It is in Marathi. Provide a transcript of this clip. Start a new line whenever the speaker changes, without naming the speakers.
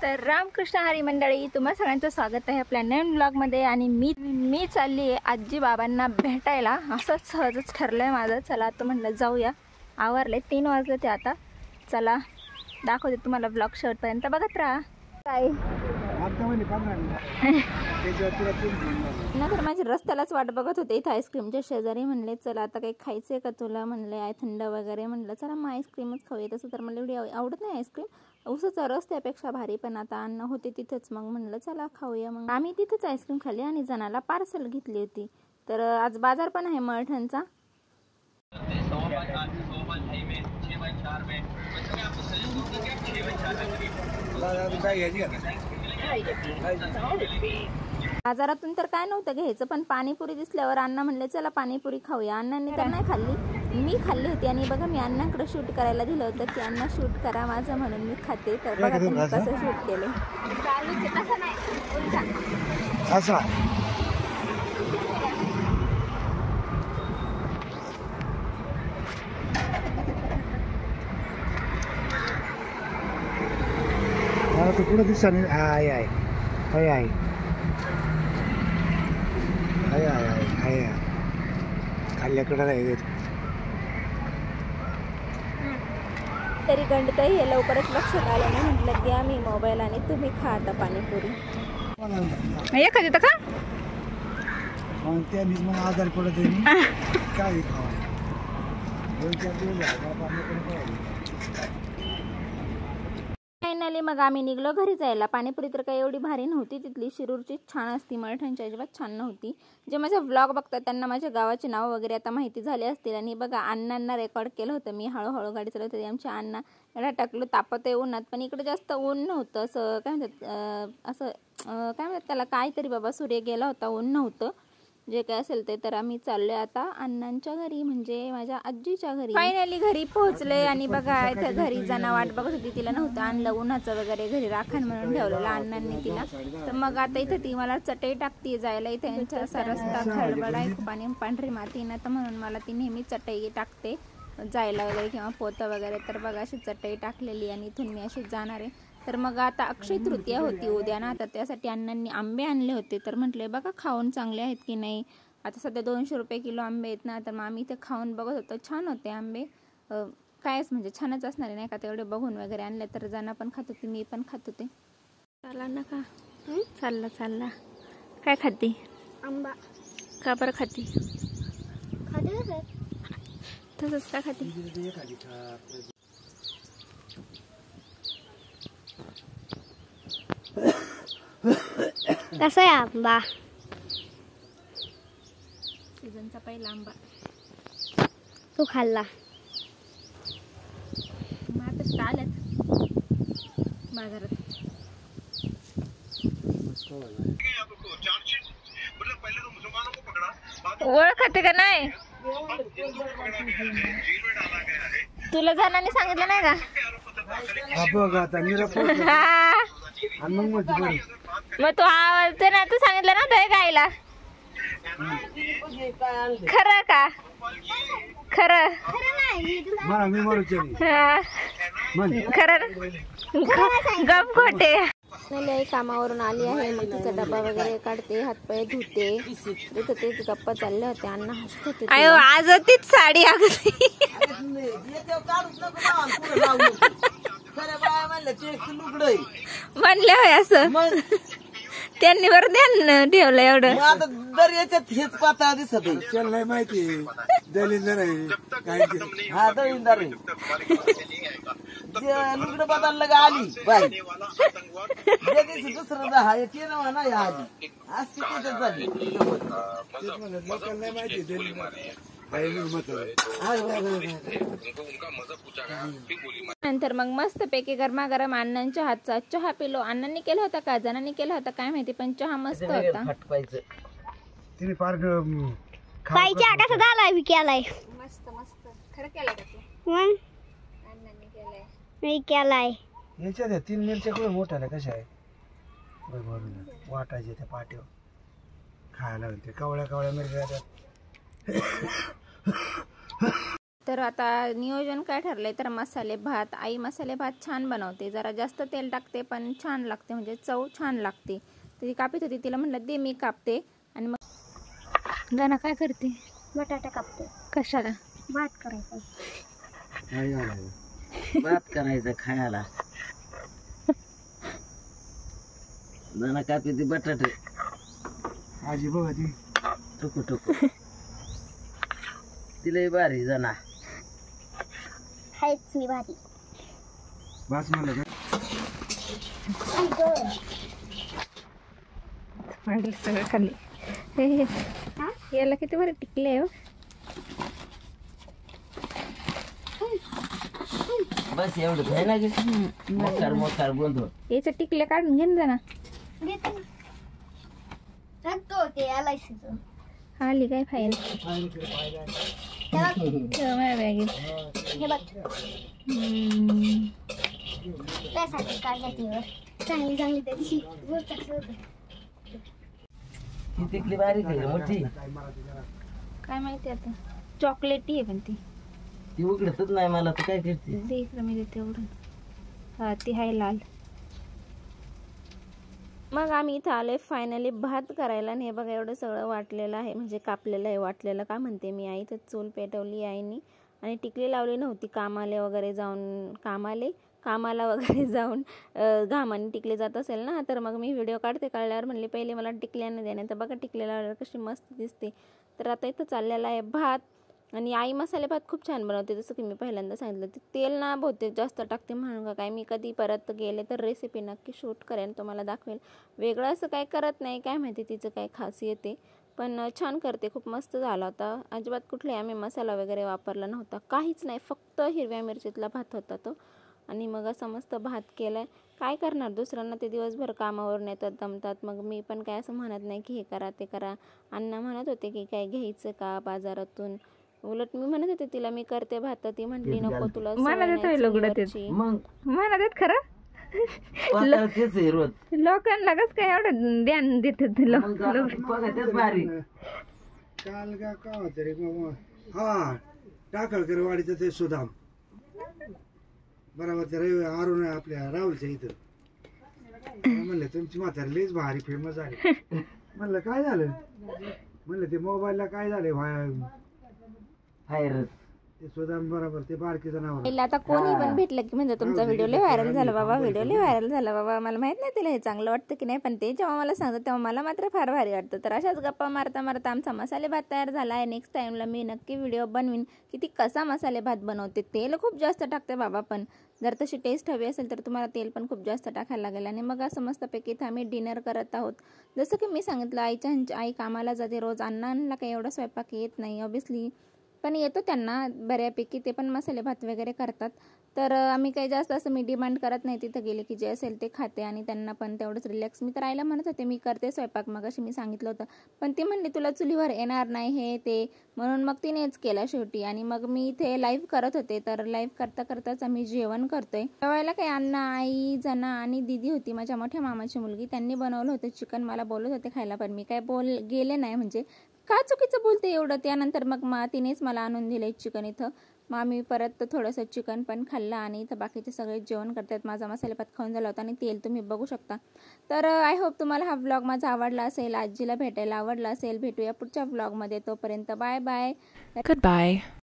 तर रामकृष्ण हरी मंडळी, तुम्हा सगळ्यांचं स्वागत आहे आपल्या नवीन ब्लॉगमध्ये। आणि मी चालली आहे आजी बाबांना भेटायला। असं सहजच ठरलं आहे माझं। चला आता म्हटलं जाऊया, आवरले 3 वाजले ते आता। चला दाखवते तुम्हाला ब्लॉग शेवटपर्यंत बघत राहा। काय नंतर माझी रस्त्यालाच वाट बघत होते इथं आईस्क्रीमच्या शेजारी। म्हणले चला आता काही खायचं आहे का तुला, म्हणले आहे थंड वगैरे। म्हणलं चला मग आईस्क्रीमच खाऊया। तसं तर मला एवढी आवडत नाही आईस्क्रीम, उसाचा रस त्यापेक्षा भारी, पण आता अन्न होते तिथेच, मग म्हणलं चला खाऊया। मग आम्ही तिथेच आईस्क्रीम खाल्ली आणि जणाला पार्सल घेतली होती। तर आज बाजार पण आहे मळठणचा। बाजारातून तर काय नव्हतं घ्यायचं, पण पाणीपुरी दिसल्यावर अण्णा म्हणले चला पाणीपुरी खाऊया। अण्णांनी तर नाही खाल्ली, मी खाल्ली होती। आणि बघा मी अण्णांकडे शूट करायला दिलं होतं की अण्णा शूट करा माझं, म्हणून मी खाते। तर बघा तुम्ही कसं शूट केलं।
तो पुढे दिसत नाही। हाय हाय हाय हाय हाय हाय हाय खाल्ल्याकडे राहिले
तरी गंडताई हे लवकरच लक्षात आलं नाही। म्हटलं द्या मी मोबाईल आणि तुम्ही खा आता पाणीपुरी। एखादी तर का
मग त्यांनीच मग आधार पडत आहे काय खावा 2-4 दिवस
फायनली मग आम्ही निघलो घरी जायला। पाणीपुरी तर काही एवढी भारी नव्हती, तिथली शिरूरची छान असती, मळठणची अजिबात छान नव्हती। जे माझा व्लॉग बघतात त्यांना माझ्या गावाचे नाव वगैरे आता माहिती झाले असतील। आणि बघा अण्णांना रेकॉर्ड केलं होतं मी, हळूहळू गाडी चालवत होती। आमच्या अण्णा एवढा टाकलो तापत आहे उन्हात, पण इकडे जास्त ऊन नव्हतं। असं काय म्हणतात काय म्हणतात त्याला, काहीतरी बाबा सूर्य गेला होता, ऊन नव्हतं। जे काय असेल ते। तर आम्ही चाललोय आता अण्णांच्या घरी, म्हणजे माझ्या आजीच्या घरी। फायनली घरी पोहोचले आणि बघा इथे घरी जाणं वाट बघत होती, तिला नव्हतं आणलं उन्हाचं वगैरे घरी, राखण म्हणून ठेवलेलं अण्णांनी तिला। तर मग आता इथे ती मला चटई टाकती जायला, इथे यांचा असा रस्ता खडबड आहे खूप आणि पांढरी माती ना, तर म्हणून मला ती नेहमी चटई टाकते जायला वगैरे किंवा पोतं वगैरे। तर बघा अशी चटई टाकलेली आणि इथून मी अशी जाणार आहे। तर मग आता अक्षय तृतीया होती उद्या ना, तर त्यासाठी अण्णांनी आंबे आणले होते। तर म्हटले बघा खाऊन चांगले आहेत की नाही। आता सध्या 200 रुपये किलो आंबे आहेत ना, तर मग आम्ही इथे खाऊन बघत होतो, छान होते आंबे। कायच म्हणजे छानच असणार आहे नाही का, तेवढे बघून वगैरे आणले। तर जना पण खात होती, मी पण खात होते। चालला ना का चालला काय खाती?
आंबा।
का बरं खाती?
खाते
तसंच का खाती?
कसा आहे आंबा?
सीझनचा पहिला आंबा
तू खाल्ला?
मग आता आल्यात बाजारात। ओळखते का नाही? तुला जणांनी सांगितलं नाही का? मग तू आवाज ना, तू सांगितलं ना गायला। खरं का? खरं खरं गप खोटे। कामावरून आली आहे, मग तिचा डबा वगैरे काढते, हातपाय धुते। तिथं तेच गप्पा चालल्या होत्या, अण्णा हसत होते। अयो आज तीच साडी अगदी म्हणले होय असं त्यांनी बरं ध्यान ठेवलं एवढं।
आता दर याच्यात हेच पाता दिसत आहे
माहिती दलिंदर आहे
हा दलिंदर आहे लुगडं बदललं का आली बाई दुसरं हा येते ना म्हणा या आधी आज त्याच्यात झाली
लोकांना नाही माहिती
नंतर मग मस्त पैकी गरमागरम अण्णांच्या हातचा चहा पिलो। अण्णांनी केला होता का जणांनी केला होता काय माहिती, पण चहा मस्त होता।
तिने फार
पाहिजे कसा झालाय मी केलाय
मस्त मस्त। खरं केलं का तू?
मग
अण्णांनी केलाय
मी केलाय।
याच्यात 3 मिरच्या कुठे मोठ्याला कशा आहे भरून वाटायचे त्या पाट्यावर खायला, कवळ्या कवळ्या मिरच्या
तर आता नियोजन काय ठरलंय तर मसाले भात. आई मसाले भात छान बनवते, जरा जास्त तेल टाकते पण छान लागते, म्हणजे चव छान लागते. ती कापत होती, तिला म्हटलं दे मी कापते. आणि मग गाणं काय करते?
बटाटा कापते.
कशाला?
भात करायचा.
भात करायचं खायला. दाना कापी ती बटाटे
आजी बघा ती
टुकू टुकू तिला भारी जाना.
हायच मी भारी.
वाच म्हणलं का
सगळं खाली. याला किती बरं टिकले हो.
बस एवढं आहे ना गे. मोकार मोकार गोंधळ.
याचं टिकले काढून घेऊन जा ना.
तो ते LIC
आली काय फाईल? माझ्या बॅगेत.
हे बघ त्यासाठी काढण्यात चांगली चांगली त्याची
ती तिकली बारीक आहे मोठी.
काय माहिती आता. चॉकलेटी आहे पण
ती उघडतच नाही मला तर काय करते.
दे इकडं, मी देते उघडून. हा ती आहे लाल. मग आम्ही इथं आलोय फायनली भात करायला. आणि हे बघा एवढं सगळं वाटलेलं आहे, म्हणजे कापलेलं आहे. वाटलेलं का म्हणते मी. आई तर चूल पेटवली आईनी आणि टिकली लावली नव्हती. कामाला वगैरे जाऊन घामाने टिकले जात असेल ना, तर मग मी व्हिडिओ काढल्यावर म्हणले पहिले मला टिकल्याने देणे. तर बघा टिकलेला कशी मस्त दिसते. तर आता इथं चाललेला आहे भात. आणि आई मसाले भात खूप छान बनवते, जसं की मी पहिल्यांदा सांगितलं. ते तेल ना बहुतेक जास्त टाकते म्हणून का काय. मी कधी परत गेले तर रेसिपी नक्की शूट करेन, तुम्हाला दाखवेल. वेगळं असं काय करत नाही, काय माहिती तिचं काय खासियत आहे, पण छान करते. खूप मस्त झाला होता. अजिबात कुठलाही आम्ही मसाला वगैरे वापरला नव्हता, काहीच नाही. फक्त हिरव्या मिरचीतला भात होता तो. आणि मग असं मस्त भात केलाय. काय करणार, दुसऱ्यांना ते दिवसभर कामावरून येतात, दमतात. मग मी पण काय असं म्हणत नाही की हे करा ते करा. अण्णा म्हणत होते की काय घ्यायचं का बाजारातून. उलट मी म्हणत होते तिला मी करते भात, ती म्हटली नको तुला लोकांना कस काय एवढं ध्यान देत.
काल का होतं रे बाबा. हा टाकळकर वाडीचं ते सुदाम बरोबर. ते रवी अरुण आपल्या राहुलच्या इथं म्हणलं तुमची म्हातारी लईच भारी फेमस झाली. म्हणलं काय झालं. म्हणलं ते मोबाईलला काय झालं ते सुदाम बरोबर ते बारकीचं नाव.
आता कोणी पण भेटलं की म्हणजे तुमचा व्हिडिओ लय व्हायरल झाला बाबा, व्हिडिओ लय व्हायरल झाला बाबा. मला माहित नाही तिला हे चांगलं वाटतं की नाही, पण ते जेव्हा मला सांगतात तेव्हा मला मात्र फार भारी वाटतं. तर अशाच गप्पा मारता मारता आमचा मसाले भात तयार झाला आहे. नेक्स्ट टाइमला मी नक्की व्हिडिओ बनवीन की ती कसा मसाले भात बनवते. तेल खूप जास्त टाकते बाबा, पण जर तशी टेस्ट हवी असेल तर तुम्हाला तेल पण खूप जास्त टाकायला लागेल. आणि मग असं मस्तपैकी इथं आम्ही डिनर करत आहोत. जसं की मी सांगितलं आई कामाला जाते रोज. अण्णांना काही एवढा स्वयंपाक येत नाही ऑब्विसली, पण येतो त्यांना बऱ्यापैकी. ते पण मसाले भात वगैरे करतात. तर आम्ही काही जास्त असं मी डिमांड करत नाही. तिथं गेले की जे असेल ते खाते आणि त्यांना पण तेवढंच रिलॅक्स. मी तर आईला म्हणत होते मी करते स्वयंपाक, मग अशी मी सांगितलं होतं, पण ती म्हणली तुला चुलीवर येणार नाही हे ते, म्हणून मग तिनेच केला शेवटी. आणि मग मी इथे लाईव्ह करत होते. तर लाईव्ह करता करताच आम्ही जेवण करतोय. जेवायला काही अण्णा, आई, जना आणि दीदी होती माझ्या मोठ्या मामाची मुलगी. त्यांनी बनवलं होतं चिकन. मला बोलत होते खायला, पण मी काय गेले नाही. म्हणजे का चुकीचं बोलते एवढं. त्यानंतर मग तिनेच मला आणून दिलं चिकन इथं. मग आम्ही परत थोडंसं चिकन पण खाल्लं आणि इथं बाकीचे सगळे जेवण करतात. माझा मसाले भात खाऊन झाला होता आणि तेल तुम्ही बघू शकता. तर आय होप तुम्हाला हा व्लॉग माझा आवडला असेल, आजीला भेटायला आवडला असेल. भेटूया पुढच्या व्लॉगमध्ये. तोपर्यंत बाय बाय.
Goodbye.